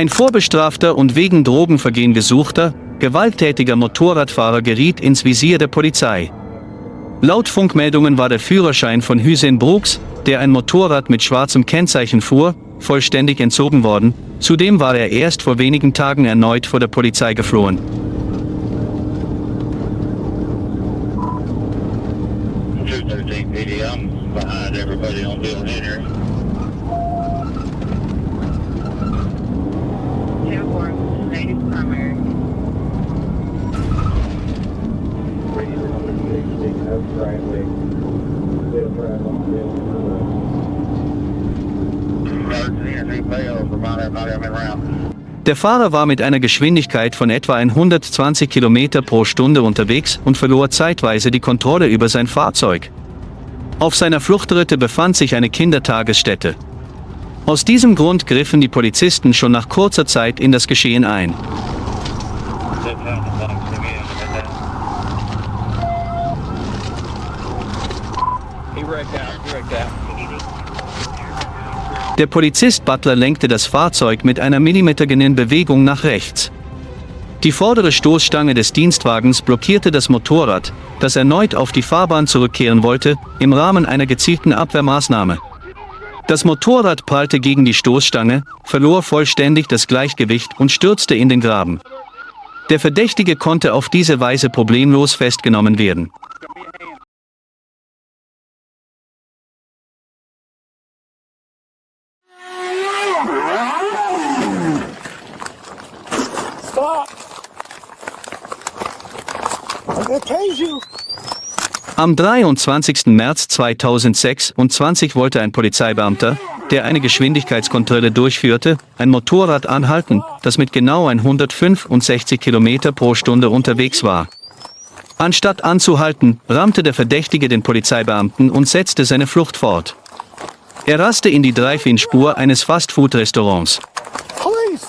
Ein vorbestrafter und wegen Drogenvergehen gesuchter, gewalttätiger Motorradfahrer geriet ins Visier der Polizei. Laut Funkmeldungen war der Führerschein von Hüseyin Brooks, der ein Motorrad mit schwarzem Kennzeichen fuhr, vollständig entzogen worden. Zudem war er erst vor wenigen Tagen erneut vor der Polizei geflohen. Der Fahrer war mit einer Geschwindigkeit von etwa 120 km pro Stunde unterwegs und verlor zeitweise die Kontrolle über sein Fahrzeug. Auf seiner Fluchtroute befand sich eine Kindertagesstätte. Aus diesem Grund griffen die Polizisten schon nach kurzer Zeit in das Geschehen ein. Der Polizist Butler lenkte das Fahrzeug mit einer millimetergenauen Bewegung nach rechts. Die vordere Stoßstange des Dienstwagens blockierte das Motorrad, das erneut auf die Fahrbahn zurückkehren wollte, im Rahmen einer gezielten Abwehrmaßnahme. Das Motorrad prallte gegen die Stoßstange, verlor vollständig das Gleichgewicht und stürzte in den Graben. Der Verdächtige konnte auf diese Weise problemlos festgenommen werden. Am 23. März 2026 wollte ein Polizeibeamter, der eine Geschwindigkeitskontrolle durchführte, ein Motorrad anhalten, das mit genau 165 km pro Stunde unterwegs war. Anstatt anzuhalten, rammte der Verdächtige den Polizeibeamten und setzte seine Flucht fort. Er raste in die Drive-In-Spur eines Fast-Food-Restaurants. Police!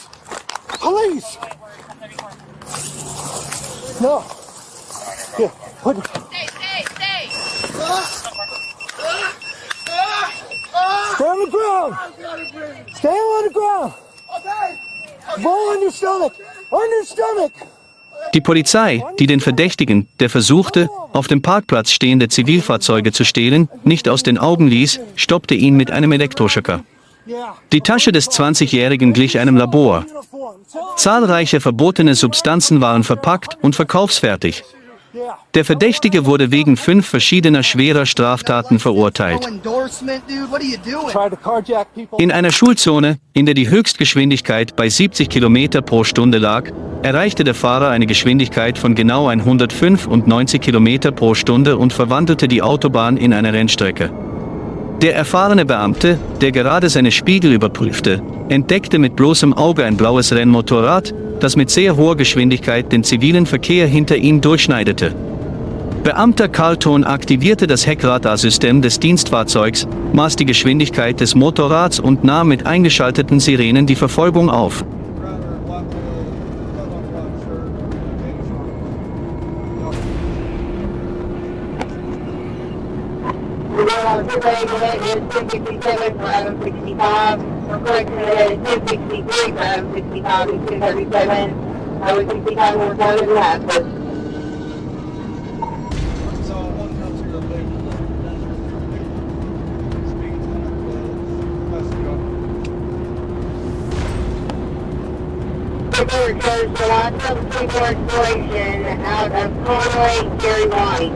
Police! No. Here, put it. Stay! Stay on the ground! Stay on the ground! Roll on your stomach! On your stomach! Die Polizei, die den Verdächtigen, der versuchte, auf dem Parkplatz stehende Zivilfahrzeuge zu stehlen, nicht aus den Augen ließ, stoppte ihn mit einem Elektroschocker. Die Tasche des 20-Jährigen glich einem Labor. Zahlreiche verbotene Substanzen waren verpackt und verkaufsfertig. Der Verdächtige wurde wegen 5 verschiedener schwerer Straftaten verurteilt. In einer Schulzone, in der die Höchstgeschwindigkeit bei 70 km pro Stunde lag, erreichte der Fahrer eine Geschwindigkeit von genau 195 km pro Stunde und verwandelte die Autobahn in eine Rennstrecke. Der erfahrene Beamte, der gerade seine Spiegel überprüfte, entdeckte mit bloßem Auge ein blaues Rennmotorrad, das mit sehr hoher Geschwindigkeit den zivilen Verkehr hinter ihm durchschneidete. Beamter Carlton aktivierte das Heckradarsystem des Dienstfahrzeugs, maß die Geschwindigkeit des Motorrads und nahm mit eingeschalteten Sirenen die Verfolgung auf. Out of Conway, Gary White.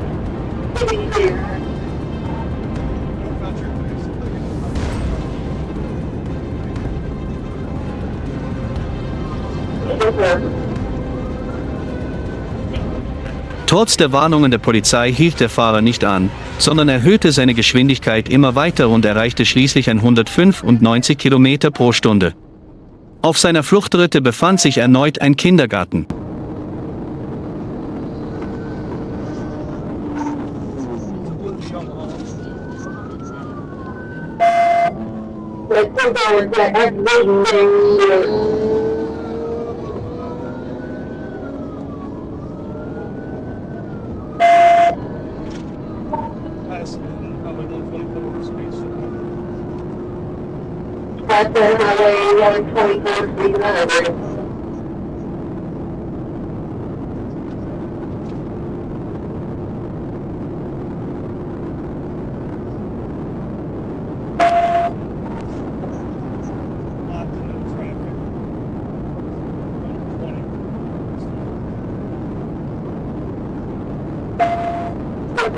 Trotz der Warnungen der Polizei hielt der Fahrer nicht an, sondern erhöhte seine Geschwindigkeit immer weiter und erreichte schließlich 195 km pro Stunde. Auf seiner Fluchtroute befand sich erneut ein Kindergarten. at the highway 124 300.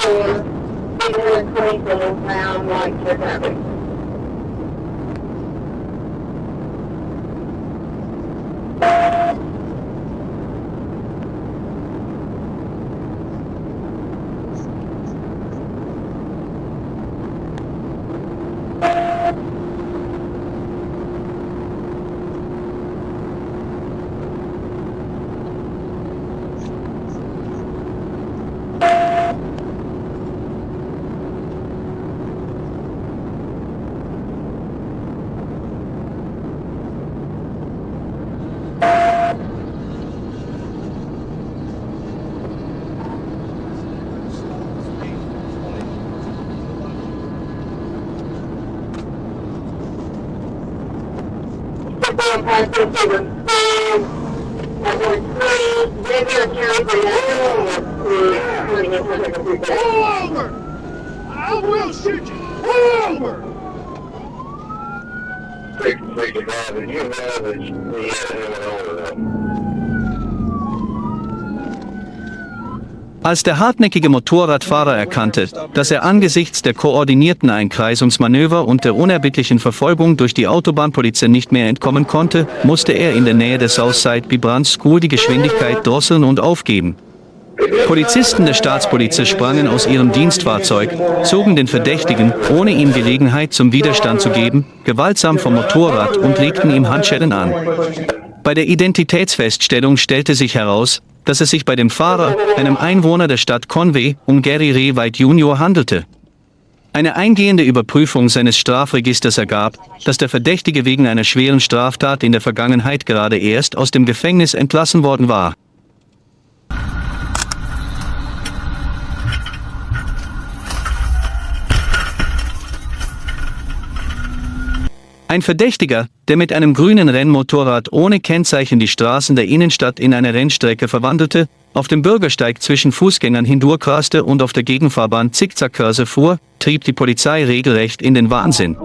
For 827 pound white traffic. Pull over! I will shoot you! Pull over! Als der hartnäckige Motorradfahrer erkannte, dass er angesichts der koordinierten Einkreisungsmanöver und der unerbittlichen Verfolgung durch die Autobahnpolizei nicht mehr entkommen konnte, musste er in der Nähe der Southside Branch School die Geschwindigkeit drosseln und aufgeben. Polizisten der Staatspolizei sprangen aus ihrem Dienstfahrzeug, zogen den Verdächtigen, ohne ihm Gelegenheit zum Widerstand zu geben, gewaltsam vom Motorrad und legten ihm Handschellen an. Bei der Identitätsfeststellung stellte sich heraus, dass es sich bei dem Fahrer, einem Einwohner der Stadt Conway, um Gary Ray White Jr. handelte. Eine eingehende Überprüfung seines Strafregisters ergab, dass der Verdächtige wegen einer schweren Straftat in der Vergangenheit gerade erst aus dem Gefängnis entlassen worden war. Ein Verdächtiger, der mit einem grünen Rennmotorrad ohne Kennzeichen die Straßen der Innenstadt in eine Rennstrecke verwandelte, auf dem Bürgersteig zwischen Fußgängern hindurchraste und auf der Gegenfahrbahn Zickzackkurse fuhr, trieb die Polizei regelrecht in den Wahnsinn.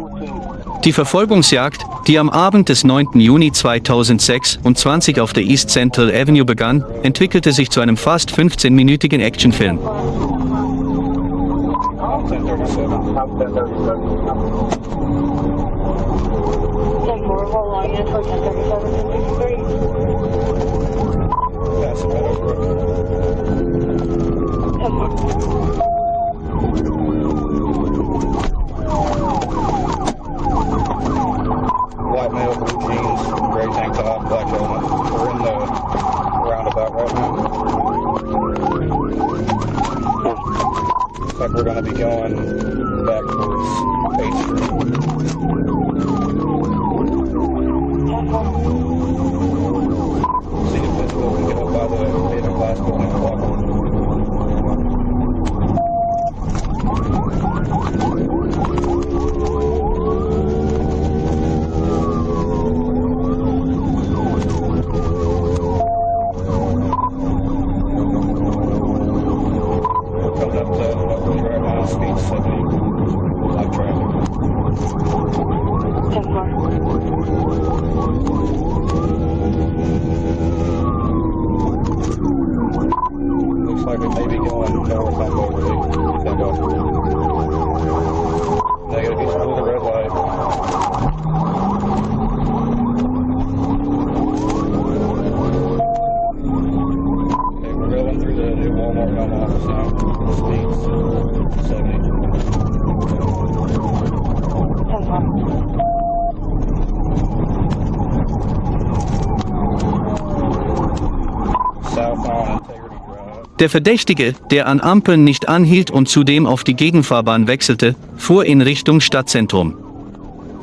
Die Verfolgungsjagd, die am Abend des 9. Juni 2026 auf der East Central Avenue begann, entwickelte sich zu einem fast 15-minütigen Actionfilm. White male, blue jeans, gray tank top, black helmet. We're in the roundabout right now. Looks like we're going to be going back towards 8th Street. See if this building get up by the beta glass building and walk over. Looks like it may be going north on Beverly. Negative, he's pulled the red light. Okay, we're going through the new Walmart home office now. Speeds 70. South on Integrity Drive. Der Verdächtige, der an Ampeln nicht anhielt und zudem auf die Gegenfahrbahn wechselte, fuhr in Richtung Stadtzentrum.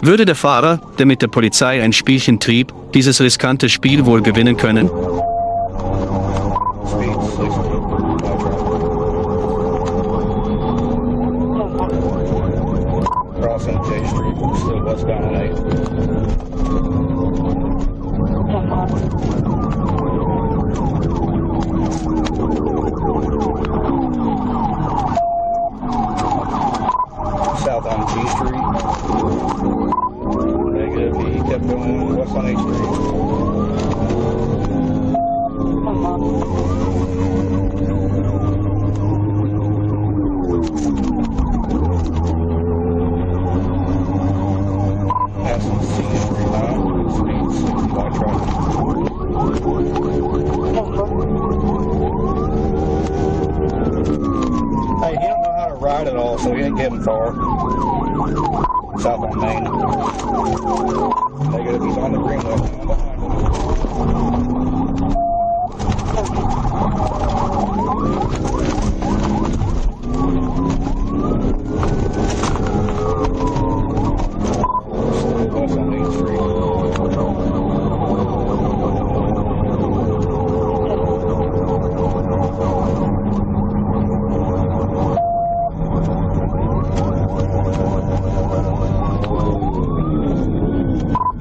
Würde der Fahrer, der mit der Polizei ein Spielchen trieb, dieses riskante Spiel wohl gewinnen können? Speeds 60. Crossing J Street, still westbound on 8. West on H Street. Passing Scenic Street now. Speed 60 by truck. Hey, he don't know how to ride at all, so he ain't getting far. South on Main. Negative, he's on the green left now behind him. Still west on Main Street.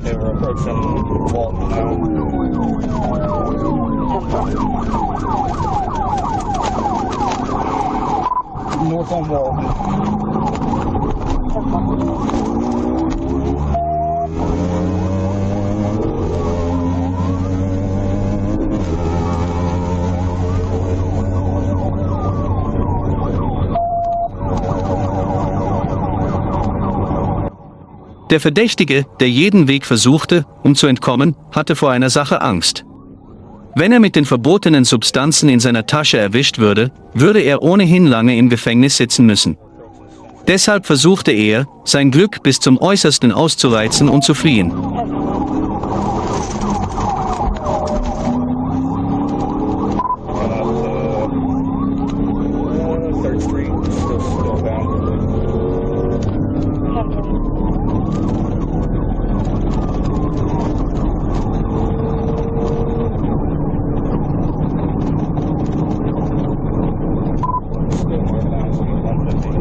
They were approaching Walton now. North on Walton. Der Verdächtige, der jeden Weg versuchte, um zu entkommen, hatte vor einer Sache Angst. Wenn er mit den verbotenen Substanzen in seiner Tasche erwischt würde, würde er ohnehin lange im Gefängnis sitzen müssen. Deshalb versuchte er, sein Glück bis zum Äußersten auszureizen und zu fliehen. Third Street, still bound. Still northbound, speed 150.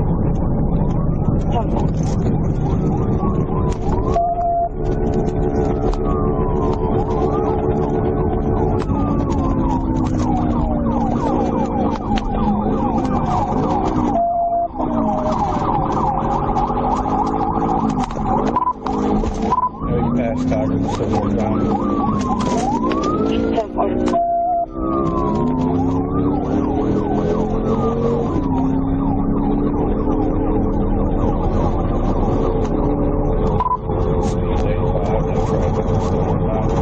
You passed Tiger, still northbound. Speed 85, no traffic, still northbound.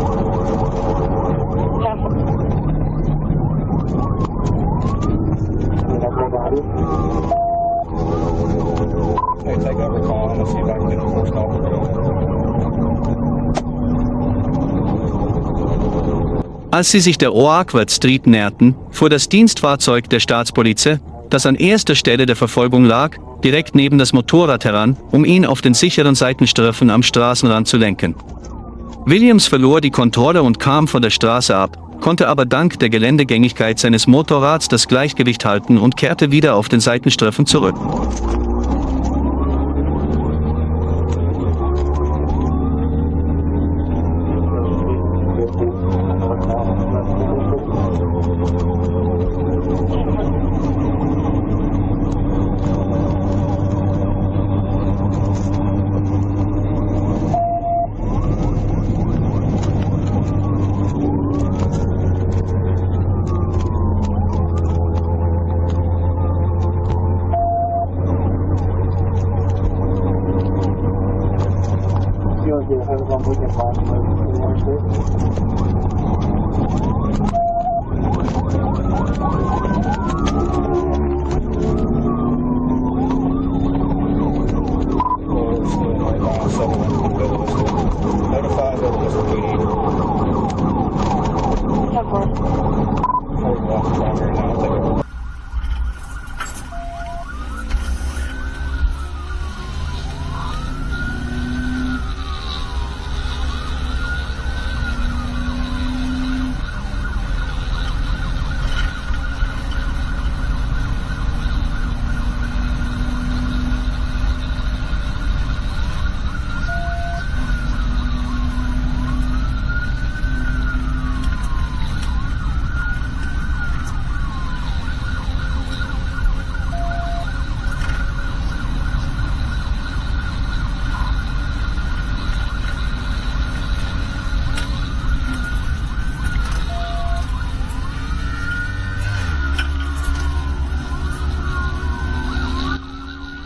Hey, take over call. I'm gonna see if I can get a first officer. Als sie sich der Oakwood Street näherten, fuhr das Dienstfahrzeug der Staatspolizei, das an erster Stelle der Verfolgung lag, direkt neben das Motorrad heran, um ihn auf den sicheren Seitenstreifen am Straßenrand zu lenken. Williams verlor die Kontrolle und kam von der Straße ab, konnte aber dank der Geländegängigkeit seines Motorrads das Gleichgewicht halten und kehrte wieder auf den Seitenstreifen zurück.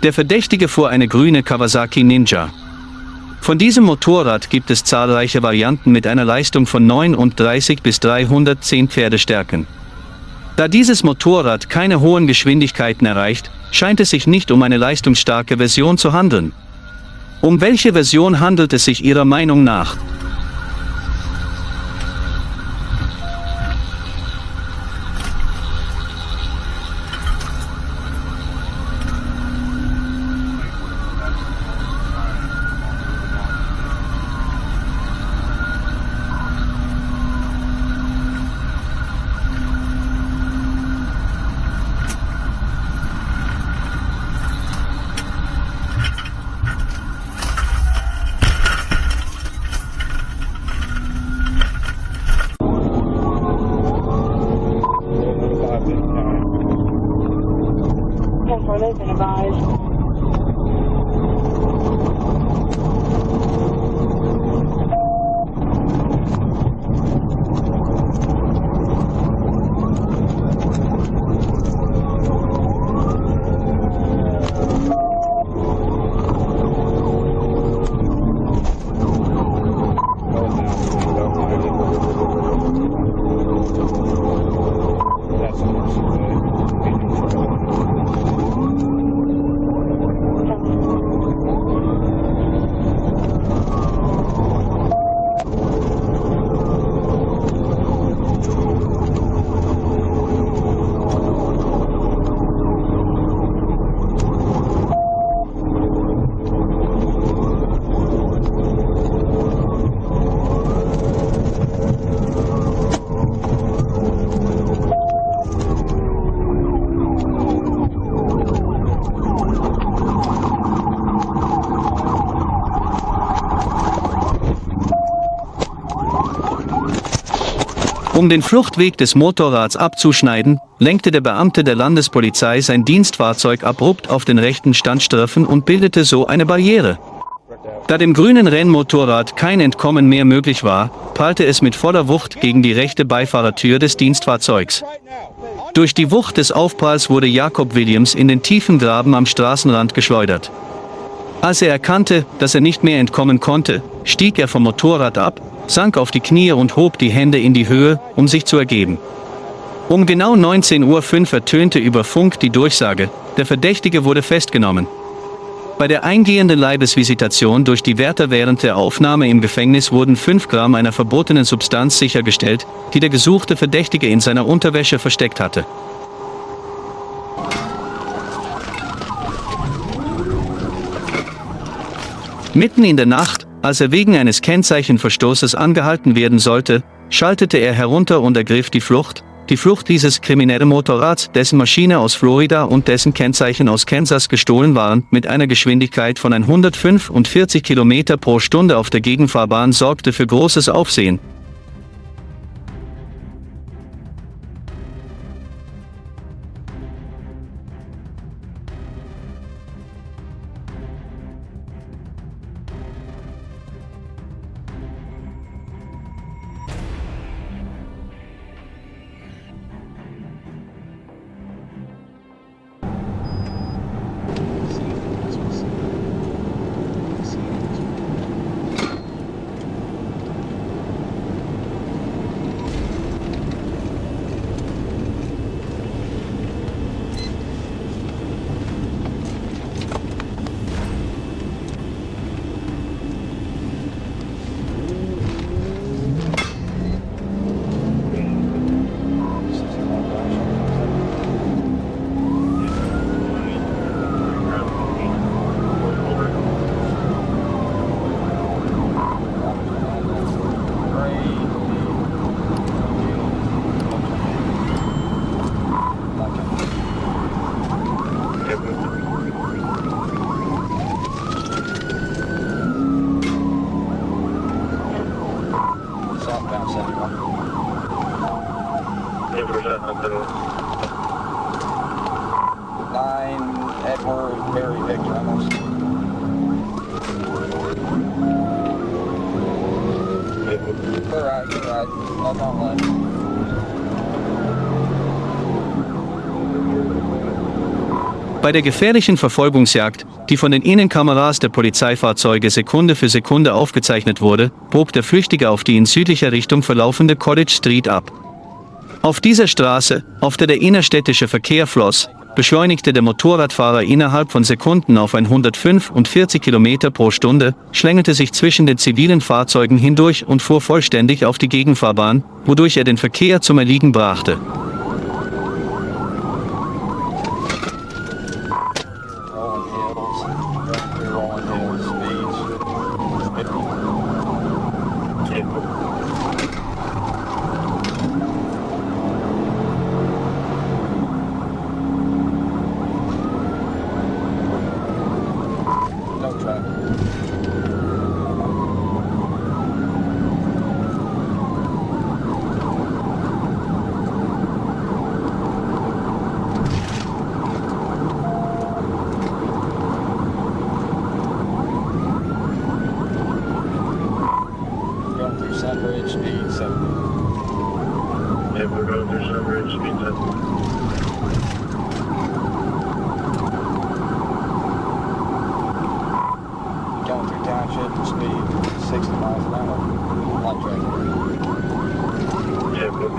Der Verdächtige fuhr eine grüne Kawasaki Ninja. Von diesem Motorrad gibt es zahlreiche Varianten mit einer Leistung von 39 bis 310 Pferdestärken. Da dieses Motorrad keine hohen Geschwindigkeiten erreicht, scheint es sich nicht um eine leistungsstarke Version zu handeln. Um welche Version handelt es sich Ihrer Meinung nach? Um den Fluchtweg des Motorrads abzuschneiden, lenkte der Beamte der Landespolizei sein Dienstfahrzeug abrupt auf den rechten Standstreifen und bildete so eine Barriere. Da dem grünen Rennmotorrad kein Entkommen mehr möglich war, prallte es mit voller Wucht gegen die rechte Beifahrertür des Dienstfahrzeugs. Durch die Wucht des Aufpralls wurde Jacob Williams in den tiefen Graben am Straßenrand geschleudert. Als er erkannte, dass er nicht mehr entkommen konnte, stieg er vom Motorrad ab, sank auf die Knie und hob die Hände in die Höhe, um sich zu ergeben. Um genau 19:05 Uhr ertönte über Funk die Durchsage, der Verdächtige wurde festgenommen. Bei der eingehenden Leibesvisitation durch die Wärter während der Aufnahme im Gefängnis wurden 5 Gramm einer verbotenen Substanz sichergestellt, die der gesuchte Verdächtige in seiner Unterwäsche versteckt hatte. Mitten in der Nacht, als er wegen eines Kennzeichenverstoßes angehalten werden sollte, schaltete er herunter und ergriff die Flucht dieses kriminellen Motorrads, dessen Maschine aus Florida und dessen Kennzeichen aus Kansas gestohlen waren, mit einer Geschwindigkeit von 145 km pro Stunde auf der Gegenfahrbahn sorgte für großes Aufsehen. Edward, Mary, Victor, almost. You're right. I'm on one. Bei der gefährlichen Verfolgungsjagd, die von den Innenkameras der Polizeifahrzeuge Sekunde für Sekunde aufgezeichnet wurde, bog der Flüchtige auf die in südlicher Richtung verlaufende College Street ab. Auf dieser Straße, auf der der innerstädtische Verkehr floss, beschleunigte der Motorradfahrer innerhalb von Sekunden auf 145 km pro Stunde, schlängelte sich zwischen den zivilen Fahrzeugen hindurch und fuhr vollständig auf die Gegenfahrbahn, wodurch er den Verkehr zum Erliegen brachte. Sunbridge, speed 70. Yeah, we're going through Sunbridge, speed 70. Going through township, speed 60 miles an hour. Light traffic. Yeah, good.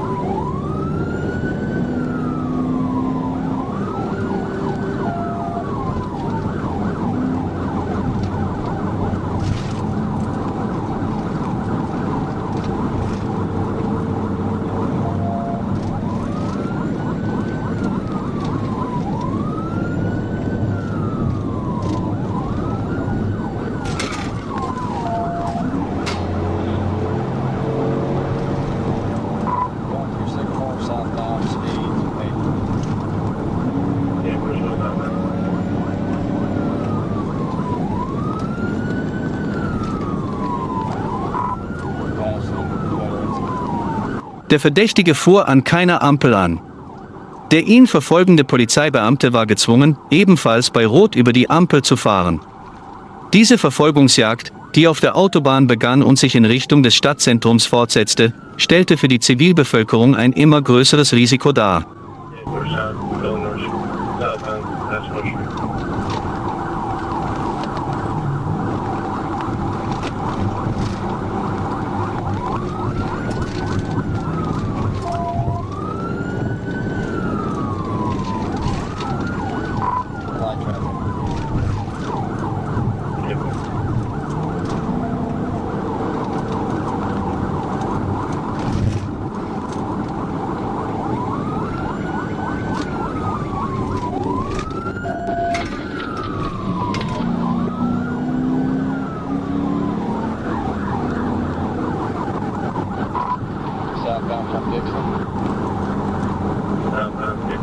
Der Verdächtige fuhr an keiner Ampel an. Der ihn verfolgende Polizeibeamte war gezwungen, ebenfalls bei Rot über die Ampel zu fahren. Diese Verfolgungsjagd, die auf der Autobahn begann und sich in Richtung des Stadtzentrums fortsetzte, stellte für die Zivilbevölkerung ein immer größeres Risiko dar. We're south, going north, southbound, that's North Street. Light traffic. Yeah, good. Southbound from Dixon. Southbound, yeah.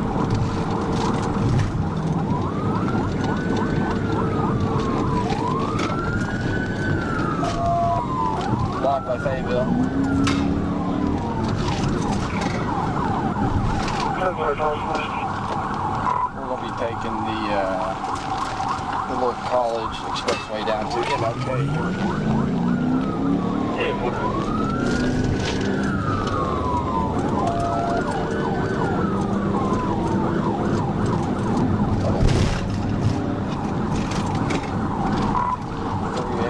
Blocked by Fayetteville. We're going to be taking the little college expressway down to MLK. Yeah, good.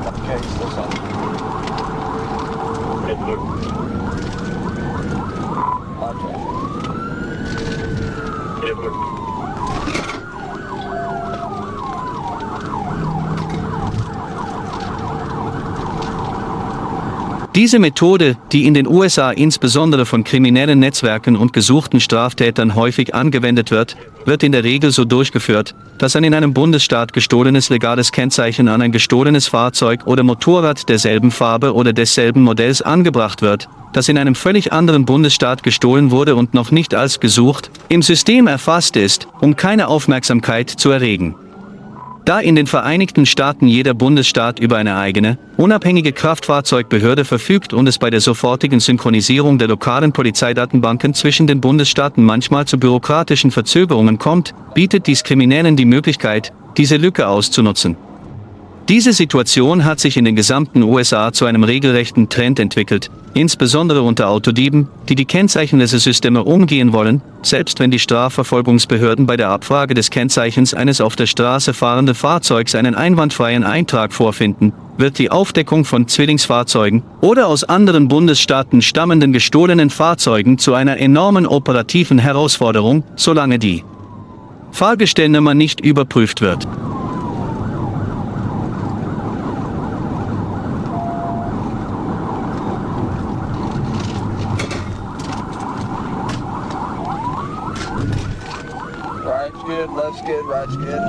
MLK, still something. Yeah, good. Light traffic. Yeah, good. Diese Methode, die in den USA insbesondere von kriminellen Netzwerken und gesuchten Straftätern häufig angewendet wird, wird in der Regel so durchgeführt, dass ein in einem Bundesstaat gestohlenes legales Kennzeichen an ein gestohlenes Fahrzeug oder Motorrad derselben Farbe oder desselben Modells angebracht wird, das in einem völlig anderen Bundesstaat gestohlen wurde und noch nicht als gesucht im System erfasst ist, um keine Aufmerksamkeit zu erregen. Da in den Vereinigten Staaten jeder Bundesstaat über eine eigene, unabhängige Kraftfahrzeugbehörde verfügt und es bei der sofortigen Synchronisierung der lokalen Polizeidatenbanken zwischen den Bundesstaaten manchmal zu bürokratischen Verzögerungen kommt, bietet dies Kriminellen die Möglichkeit, diese Lücke auszunutzen. Diese Situation hat sich in den gesamten USA zu einem regelrechten Trend entwickelt, insbesondere unter Autodieben, die die Kennzeichenlesesysteme umgehen wollen. Selbst wenn die Strafverfolgungsbehörden bei der Abfrage des Kennzeichens eines auf der Straße fahrenden Fahrzeugs einen einwandfreien Eintrag vorfinden, wird die Aufdeckung von Zwillingsfahrzeugen oder aus anderen Bundesstaaten stammenden gestohlenen Fahrzeugen zu einer enormen operativen Herausforderung, solange die Fahrgestellnummer nicht überprüft wird. Right's good, left's good, right's good.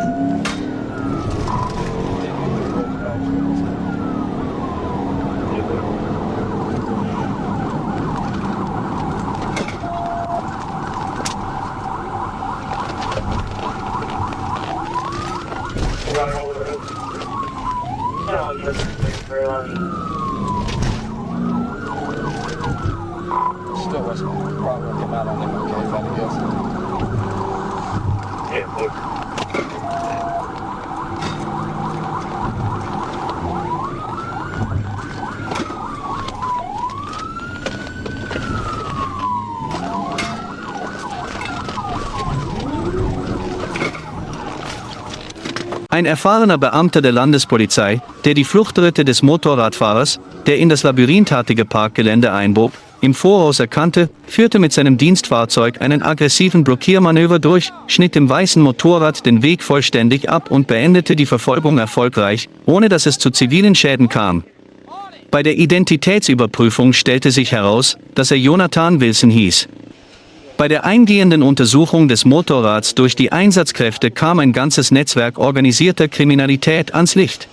Still wasn't probably gonna come out on them, okay, if I had to guess. Yeah, look. Ein erfahrener Beamter der Landespolizei, der die Fluchtritte des Motorradfahrers, der in das labyrinthartige Parkgelände einbog, im Voraus erkannte, führte mit seinem Dienstfahrzeug einen aggressiven Blockiermanöver durch, schnitt dem weißen Motorrad den Weg vollständig ab und beendete die Verfolgung erfolgreich, ohne dass es zu zivilen Schäden kam. Bei der Identitätsüberprüfung stellte sich heraus, dass er Jonathan Wilson hieß. Bei der eingehenden Untersuchung des Motorrads durch die Einsatzkräfte kam ein ganzes Netzwerk organisierter Kriminalität ans Licht.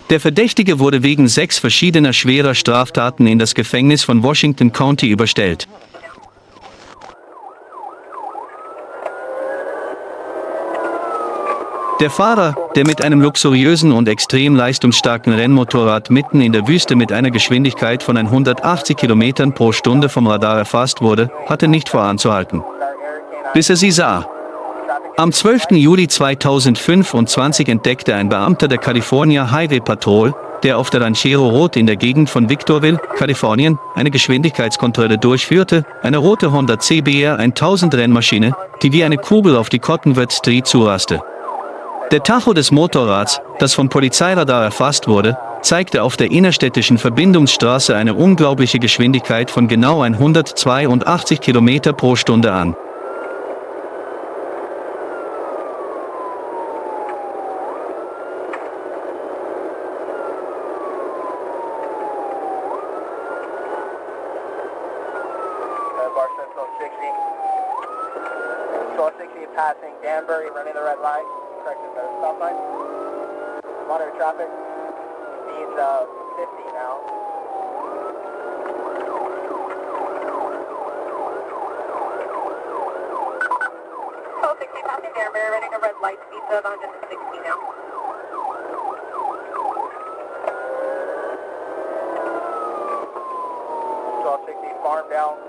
Der Verdächtige wurde wegen 6 verschiedener schwerer Straftaten in das Gefängnis von Washington County überstellt. Der Fahrer, der mit einem luxuriösen und extrem leistungsstarken Rennmotorrad mitten in der Wüste mit einer Geschwindigkeit von 180 km pro Stunde vom Radar erfasst wurde, hatte nicht vor anzuhalten, bis er sie sah. Am 12. Juli 2025 entdeckte ein Beamter der California Highway Patrol, der auf der Ranchero Road in der Gegend von Victorville, Kalifornien, eine Geschwindigkeitskontrolle durchführte, eine rote Honda CBR 1000 Rennmaschine, die wie eine Kugel auf die Cottonwood Street zuraste. Der Tacho des Motorrads, das vom Polizeiradar erfasst wurde, zeigte auf der innerstädtischen Verbindungsstraße eine unglaubliche Geschwindigkeit von genau 182 km pro Stunde an. Bar Central 60. 1260 passing Danbury, running the red light. Correcting the stop line. Monitor traffic. Speeds 50 now. 1260 passing Danbury, running the red light. Speeds of 160 now. 1260 farm down.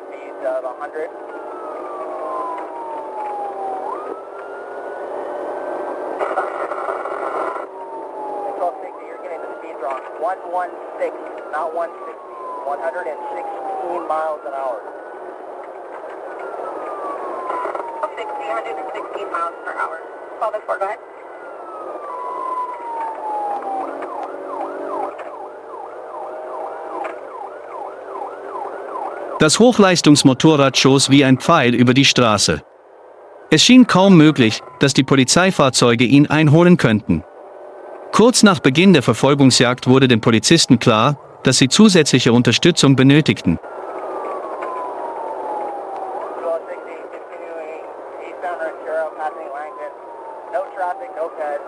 Speeds of 100. You're getting the speed wrong. 116, not 160. 116 miles an hour. 116 miles per hour. Call this for, go ahead. Das Hochleistungsmotorrad schoss wie ein Pfeil über die Straße. Es schien kaum möglich, dass die Polizeifahrzeuge ihn einholen könnten. Kurz nach Beginn der Verfolgungsjagd wurde den Polizisten klar, dass sie zusätzliche Unterstützung benötigten. 1260 continuing eastbound Ranchero, passing Langdon. No traffic, no cuts.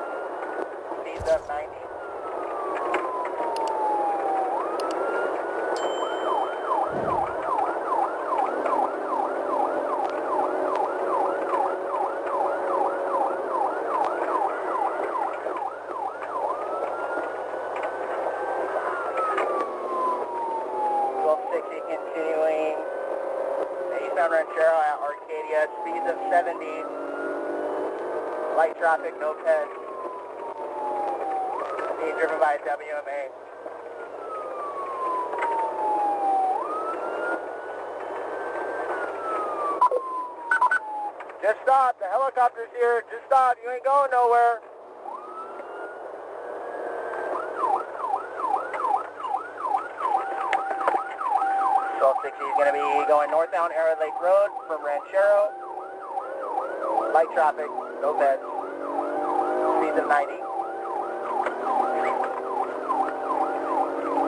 Speeds up 90. Continuing eastbound Ranchero at Arcadia, speeds of 70, light traffic, no cuts. being driven by a WMA. Just stop. The helicopter's here. Just stop. You ain't going nowhere. So 60 is going to be going northbound Arrow Lake Road from Ranchero. Light traffic, no beds. Speeds of 90.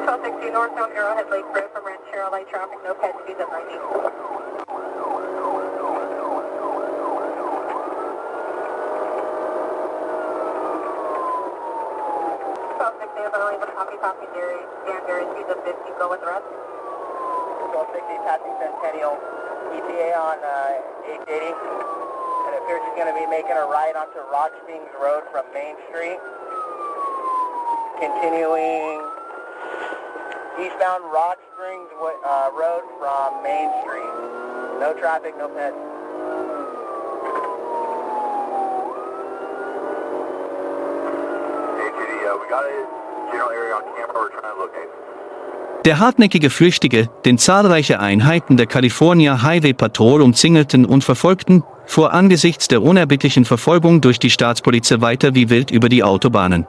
1260 northbound Arrowhead Lake Road from Ranchero, light traffic, no ped, speeds of 90. 1260, Evaluate with copy, Gary, Danbury, speeds of 50, go with the rest. 1260 passing Centennial, ETA on 880. And it appears he's going to be making a right onto Rock Springs Road from Main Street. Continuing eastbound Rock Springs Road from Main Street. No traffic, no pets. We got a general area on camera we're trying to locate. Der hartnäckige Flüchtige, den zahlreiche Einheiten der California Highway Patrol umzingelten und verfolgten, fuhr angesichts der unerbittlichen Verfolgung durch die Staatspolizei weiter wie wild über die Autobahnen.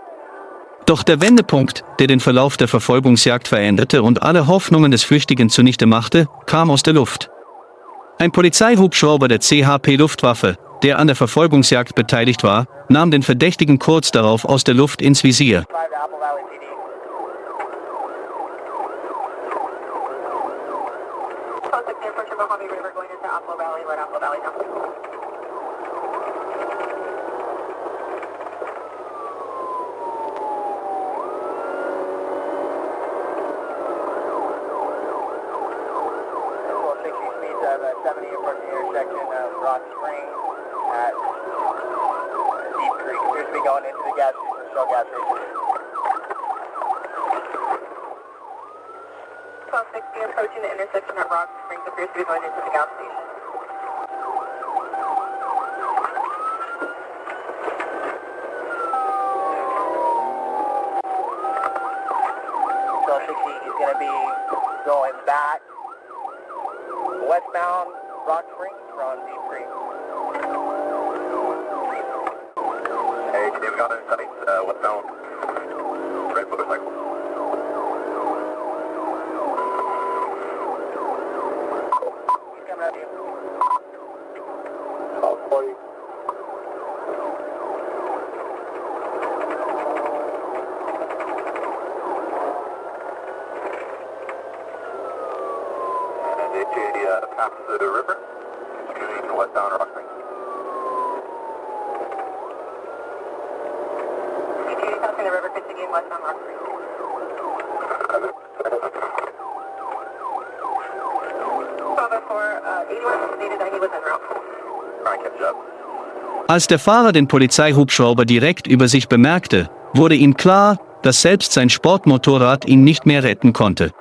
Doch der Wendepunkt, der den Verlauf der Verfolgungsjagd veränderte und alle Hoffnungen des Flüchtigen zunichte machte, kam aus der Luft. Ein Polizeihubschrauber der CHP Luftwaffe, der an der Verfolgungsjagd beteiligt war, nahm den Verdächtigen kurz darauf aus der Luft ins Visier. 1260 approaching Mojave River going into Apple Valley, let Apple Valley down. Speeds of 70 approaching the intersection of Rock Springs at Deep Creek. Appears to be going into the gas station, Shell gas station. 1260 approaching the intersection at Rock Springs, appears to be going into the gas station. So 60 is going to be going back westbound Rock Springs from Deep Creek. Hey, today we got insights westbound Red Motorcycle. He's coming up to you. About 40. And they pass the river, continuing westbound Rock Springs. ETA passing the river, continuing west on Rock Springs. 1204, 81 stated that he was en route. Trying to catch up. Als der Fahrer den Polizeihubschrauber direkt über sich bemerkte, wurde ihm klar, dass selbst sein Sportmotorrad ihn nicht mehr retten konnte.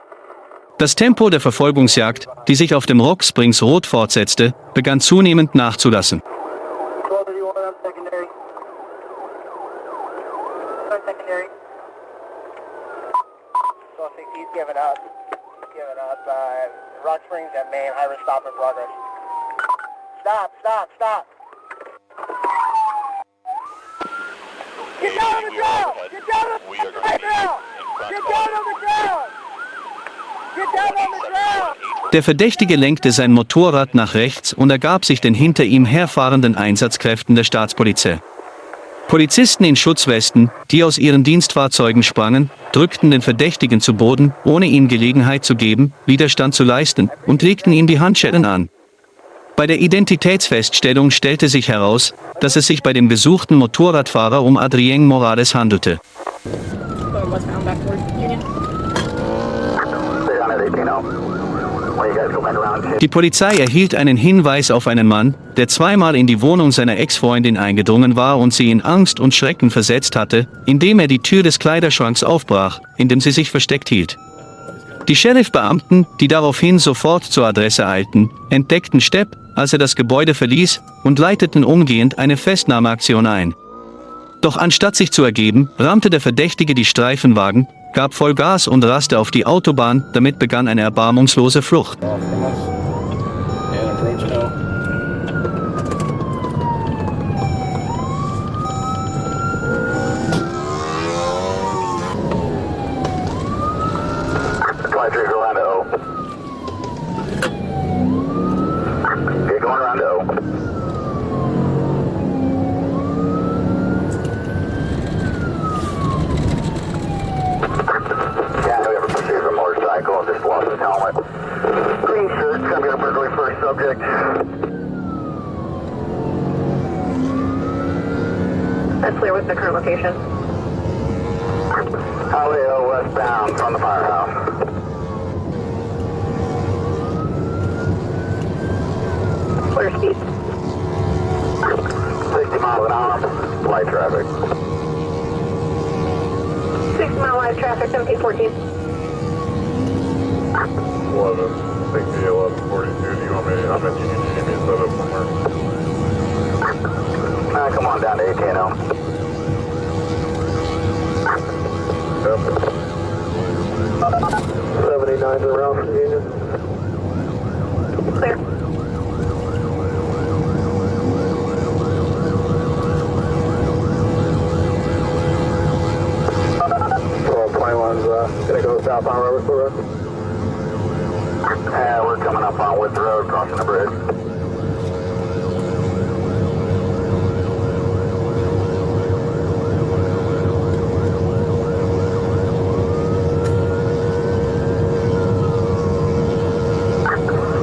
Das Tempo der Verfolgungsjagd, die sich auf dem Rock Springs Road fortsetzte, begann zunehmend nachzulassen. 1231 on secondary. Going secondary. 1260, he's giving up. Giving up. Rock Springs and Main, high risk stop in progress. Stop, stop, stop. Get down on the ground! Get down on the ground right now! Get down on the ground! Get down on the ground! Der Verdächtige lenkte sein Motorrad nach rechts und ergab sich den hinter ihm herfahrenden Einsatzkräften der Staatspolizei. Polizisten in Schutzwesten, die aus ihren Dienstfahrzeugen sprangen, drückten den Verdächtigen zu Boden, ohne ihm Gelegenheit zu geben, Widerstand zu leisten, und legten ihm die Handschellen an. Bei der Identitätsfeststellung stellte sich heraus, dass es sich bei dem gesuchten Motorradfahrer um Adrien Morales handelte. Going westbound back towards Union. Die Polizei erhielt einen Hinweis auf einen Mann, der zweimal in die Wohnung seiner Ex-Freundin eingedrungen war und sie in Angst und Schrecken versetzt hatte, indem er die Tür des Kleiderschranks aufbrach, in dem sie sich versteckt hielt. Die Sheriff-Beamten, die daraufhin sofort zur Adresse eilten, entdeckten Stepp, als er das Gebäude verließ, und leiteten umgehend eine Festnahmeaktion ein. Doch anstatt sich zu ergeben, rammte der Verdächtige die Streifenwagen, gab Vollgas und raste auf die Autobahn, damit begann eine erbarmungslose Flucht. Off from us and approach now. Orlando. Okay, going around to O. Yeah, we have a pursuit of a motorcycle, just lost his helmet. Green shirt, gonna be a burglary first subject. That's clear. What's the current location? Highway O westbound from the firehouse. Clear speed. 60 miles an hour, light traffic. 6-mile live traffic, 1714. 60, 1142. Do you want me? I'm at Union. You need me to set up somewhere. Come on down to 18 now. Yep. 79 around from Union. Clear. Gonna go south on Robertson Road. Yeah, we're coming up on Woods Road, crossing the bridge.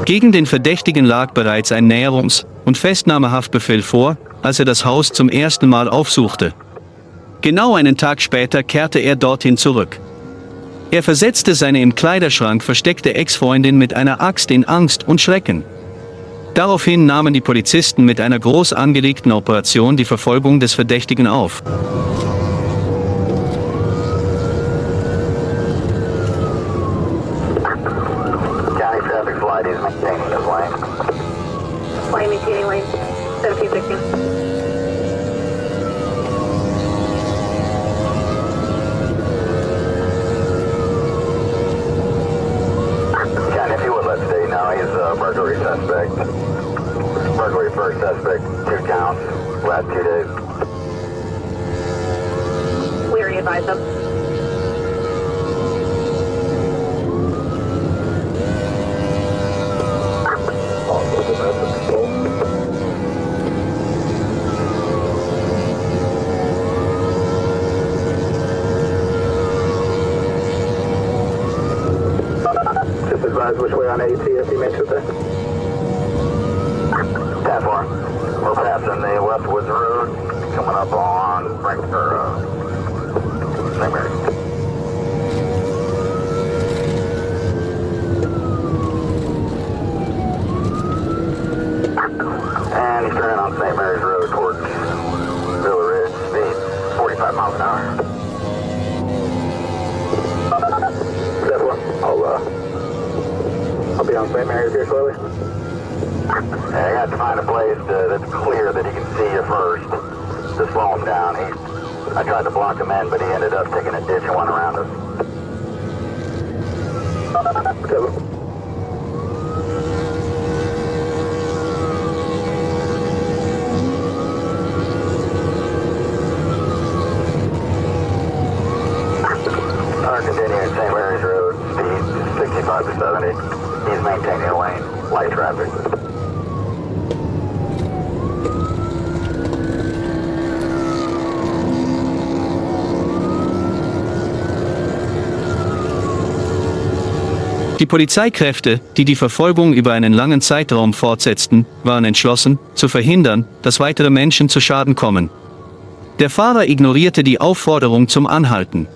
Gegen den Verdächtigen lag bereits ein Näherungs- und Festnahmehaftbefehl vor, als er das Haus zum ersten Mal aufsuchte. Genau einen Tag später kehrte er dorthin zurück. Er versetzte seine im Kleiderschrank versteckte Ex-Freundin mit einer Axt in Angst und Schrecken. Daraufhin nahmen die Polizisten mit einer groß angelegten Operation die Verfolgung des Verdächtigen auf. County traffic light is maintaining this lane. Flying maintaining lane, 1716. Burglary suspect. Burglary first suspect, 2 counts, last 2 days. We already advised them. Just advise which way on AT if you mentioned that. 10-4. We're passing the Westwoods Road, coming up on St. Mary's. And he's turning on St. Mary's Road towards Villa Ridge, speed 45 miles an hour. 10-4. I'll be on St. Mary's here shortly. Yeah, you have to find a place that's clear that he can see you first to slow him down. I tried to block him in, but he ended up taking a ditch and went around us. Continuing St. Mary's Road, speed 65 to 70. He's maintaining a lane, light traffic. Die Polizeikräfte, die die Verfolgung über einen langen Zeitraum fortsetzten, waren entschlossen, zu verhindern, dass weitere Menschen zu Schaden kommen. Der Fahrer ignorierte die Aufforderung zum Anhalten.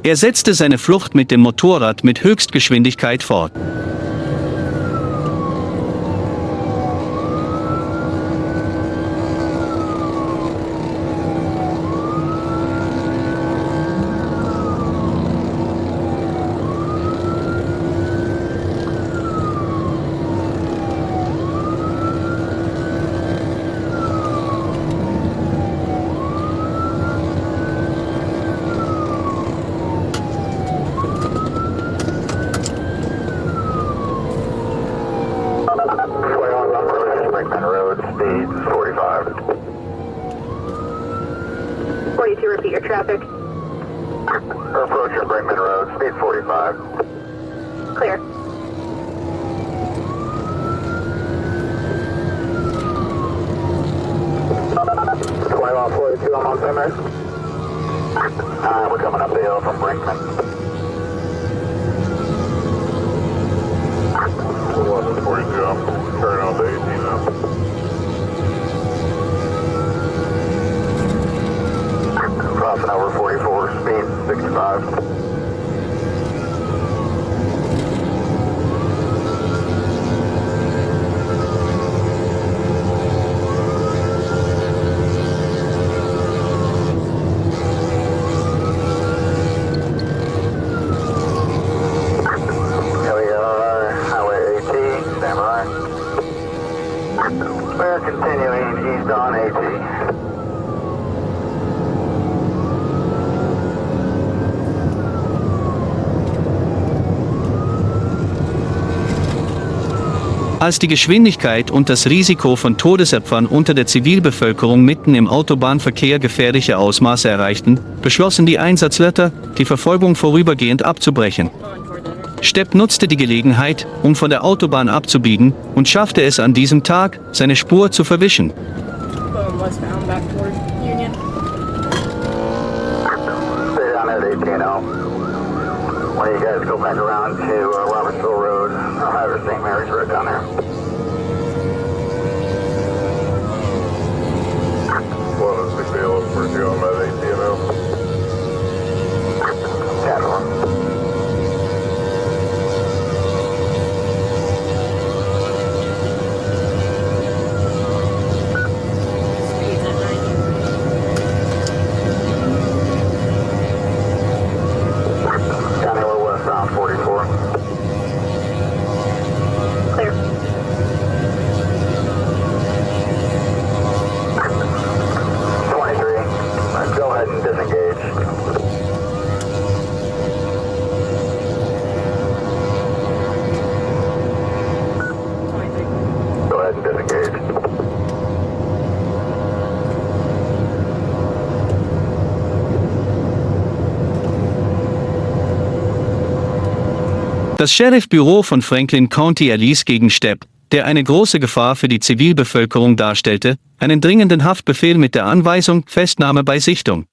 Er setzte seine Flucht mit dem Motorrad mit Höchstgeschwindigkeit fort. traffic. We're approaching Brinkman Road, speed 45. Clear. Flight off 42, I'm on Simmers. We're coming up the hill from Brinkman. 42, I'm turning on the 18 now. Crossing over 44, speed 65. Here we are, Highway AT, stand by. We're continuing east on AT. Als die Geschwindigkeit und das Risiko von Todesopfern unter der Zivilbevölkerung mitten im Autobahnverkehr gefährliche Ausmaße erreichten, beschlossen die Einsatzleiter, die Verfolgung vorübergehend abzubrechen. Stepp nutzte die Gelegenheit, um von der Autobahn abzubiegen, und schaffte es an diesem Tag, seine Spur zu verwischen. Going westbound back toward Union. Stay down at 18-0. Why don't you guys go back around to Robertsville Road, Ohio to St. Mary's Road down there. Well, it's a big deal for you on that 18-0. Catalan. Speeds at 90. County, we're westbound 44. Clear. 23. Go ahead and disengage. Go ahead and disengage. Das Sheriffbüro von Franklin County erließ gegen Stepp, der eine große Gefahr für die Zivilbevölkerung darstellte, einen dringenden Haftbefehl mit der Anweisung Festnahme bei Sichtung.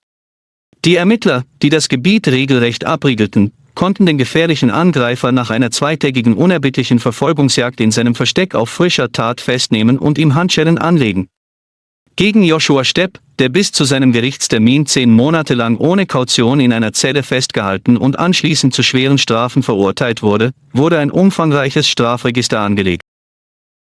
Die Ermittler, die das Gebiet regelrecht abriegelten, konnten den gefährlichen Angreifer nach einer zweitägigen unerbittlichen Verfolgungsjagd in seinem Versteck auf frischer Tat festnehmen und ihm Handschellen anlegen. Gegen Joshua Stepp, der bis zu seinem Gerichtstermin 10 Monate lang ohne Kaution in einer Zelle festgehalten und anschließend zu schweren Strafen verurteilt wurde, wurde ein umfangreiches Strafregister angelegt.